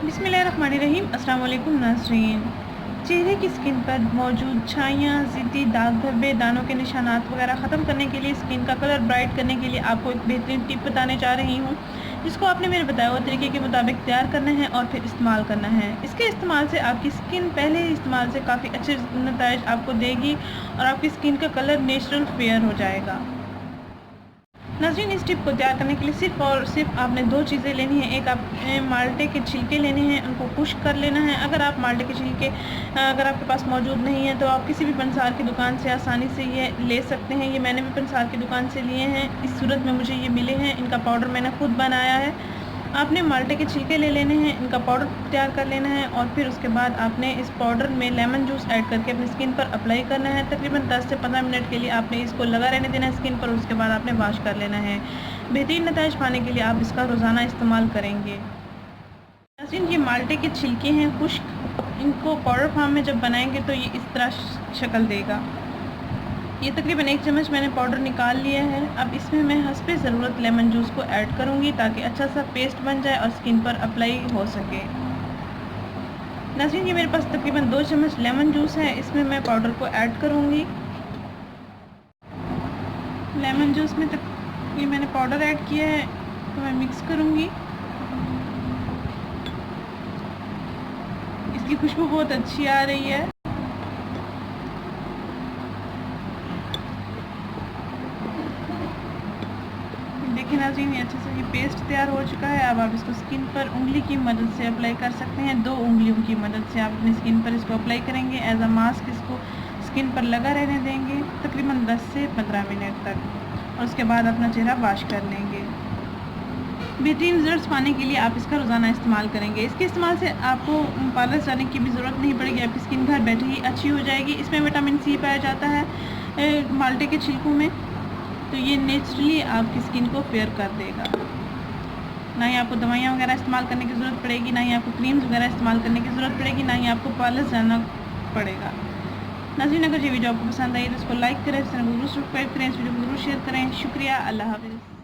बिस्मिल्लाहिर्रहमानिर्रहीम। अस्सलाम वालेकुम नाज़रीन। चेहरे की स्किन पर मौजूद छाइयाँ, ज़िद्दी दाग धब्बे, दानों के निशानात वगैरह ख़त्म करने के लिए, स्किन का कलर ब्राइट करने के लिए आपको एक बेहतरीन टिप बताने जा रही हूँ, जिसको आपने मेरे बताए हुए तरीके के मुताबिक तैयार करना है और फिर इस्तेमाल करना है। इसके इस्तेमाल से आपकी स्किन पहले इस्तेमाल से काफ़ी अच्छे नताइज आपको देगी और आपकी स्किन का कलर नेचुरल फेयर हो जाएगा। नाज़रीन, इस टिप को तैयार करने के लिए सिर्फ़ और सिर्फ आपने दो चीज़ें लेनी है। एक आपने माल्टे के छिलके लेने हैं, उनको खुश्क कर लेना है। अगर आप माल्टे के छिलके अगर आपके पास मौजूद नहीं है तो आप किसी भी पंसार की दुकान से आसानी से ये ले सकते हैं। ये मैंने भी पंसार की दुकान से लिए हैं। इस सूरत में मुझे ये मिले हैं। इनका पाउडर मैंने खुद बनाया है। आपने माल्टे के छिलके ले लेने हैं, इनका पाउडर तैयार कर लेना है और फिर उसके बाद आपने इस पाउडर में लेमन जूस ऐड करके अपनी स्किन पर अप्लाई करना है। तकरीबन 10 से 15 मिनट के लिए आपने इसको लगा रहने देना है स्किन पर। उसके बाद आपने वॉश कर लेना है। बेहतरीन नताइज पाने के लिए आप इसका रोज़ाना इस्तेमाल करेंगे। नाज़रीन, ये माल्टे के छिलके हैं खुश्क, इनको पाउडर फॉर्म में जब बनाएंगे तो ये इस तरह शक्ल देगा। ये तकरीबन 1 चम्मच मैंने पाउडर निकाल लिया है। अब इसमें मैं हस्बे ज़रूरत लेमन जूस को ऐड करूँगी ताकि अच्छा सा पेस्ट बन जाए और स्किन पर अप्लाई हो सके। नाज़रीन, ये मेरे पास तकरीबन 2 चम्मच लेमन जूस है, इसमें मैं पाउडर को ऐड करूँगी। लेमन जूस में ये मैंने पाउडर ऐड किया है तो मैं मिक्स करूँगी। इसकी खुशबू बहुत अच्छी आ रही है। देखिए नाज़रीन, ये अच्छे से ये पेस्ट तैयार हो चुका है। अब आप इसको स्किन पर उंगली की मदद से अप्लाई कर सकते हैं। 2 उंगलियों की मदद से आप अपनी स्किन पर इसको अप्लाई करेंगे। एज अ मास्क इसको स्किन पर लगा रहने देंगे तकरीबन 10 से 15 मिनट तक और उसके बाद अपना चेहरा वॉश कर लेंगे। बेहतरीन रिजल्ट्स पाने के लिए आप इसका रोज़ाना इस्तेमाल करेंगे। इसके इस्तेमाल से आपको पार्लर जाने की भी ज़रूरत नहीं पड़ेगी। आपकी स्किन घर बैठे ही अच्छी हो जाएगी। इसमें विटामिन सी पाया जाता है माल्टे के छिलकों में, तो ये नेचुरली आपकी स्किन को फेयर कर देगा। ना ही आपको दवाइयाँ वगैरह इस्तेमाल करने की ज़रूरत पड़ेगी, ना ही आपको क्रीम्स वगैरह इस्तेमाल करने की ज़रूरत पड़ेगी, ना ही आपको पार्लर जाना पड़ेगा। नाज़रीन, अगर ये वीडियो आपको पसंद आई तो इसको लाइक करें, चैनल को ज़रूर सब्सक्राइब करें, इस वीडियो को ज़रूर शेयर करें। शुक्रिया। अल्लाह हाफ़िज़।